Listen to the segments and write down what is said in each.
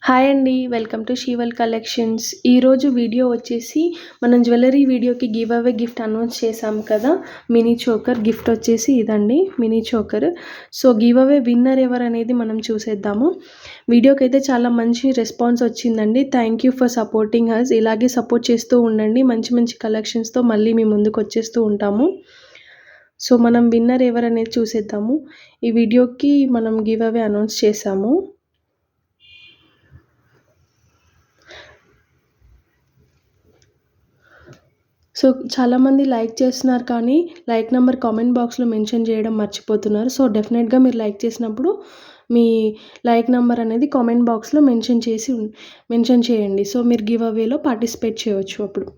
Hi అండి. Welcome to షీవల్ collections. ఈరోజు వీడియో వచ్చేసి మనం జ్యువెలరీ వీడియోకి గివ్ అవే గిఫ్ట్ అనౌన్స్ చేసాం కదా, మినీ చోకర్ గిఫ్ట్ వచ్చేసి ఇదండి, mini choker. So give away winner ఎవరు అనేది మనం చూసేద్దాము. వీడియోకి అయితే చాలా మంచి రెస్పాన్స్ వచ్చిందండి. Thank you for supporting us. ఇలాగే సపోర్ట్ చేస్తూ ఉండండి. మంచి మంచి కలెక్షన్స్తో మళ్ళీ మీ ముందుకు వచ్చేస్తూ ఉంటాము. సో మనం విన్నర్ ఎవరు అనేది చూసేద్దాము. ఈ వీడియోకి మనం గివ్ అవే అనౌన్స్ చేసాము. సో చాలామంది లైక్ చేస్తున్నారు, కానీ లైక్ నెంబర్ కామెంట్ బాక్స్లో మెన్షన్ చేయడం మర్చిపోతున్నారు. సో డెఫినెట్గా మీరు లైక్ చేసినప్పుడు మీ లైక్ నెంబర్ అనేది కామెంట్ బాక్స్లో మెన్షన్ చేయండి. సో మీరు గివ్ అవేలో పార్టిసిపేట్ చేయవచ్చు అప్పుడు.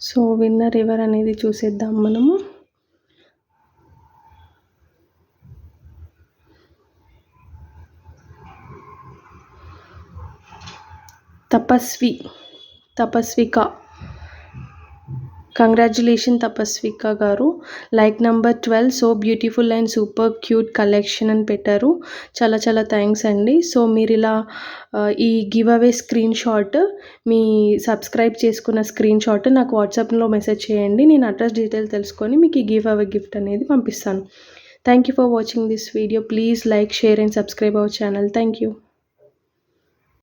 సో విన్నర్ ఎవరు అనేది చూసేద్దాం మనము. తపస్విక. కంగ్రాచులేషన్ తపస్విక గారు. Like number 12 so beautiful and super cute collection అని పెట్టారు. చాలా చాలా థ్యాంక్స్ అండి. సో మీరు ఇలా ఈ గివ్ అవే స్క్రీన్ షాట్, మీ సబ్స్క్రైబ్ చేసుకున్న స్క్రీన్ షాట్ నాకు వాట్సాప్లో మెసేజ్ చేయండి. నేను అడ్రస్ డీటెయిల్ తెలుసుకొని మీకు ఈ గివ్ అవే గిఫ్ట్ అనేది పంపిస్తాను. Thank you for watching this video. Please like, share and subscribe our channel. Thank you.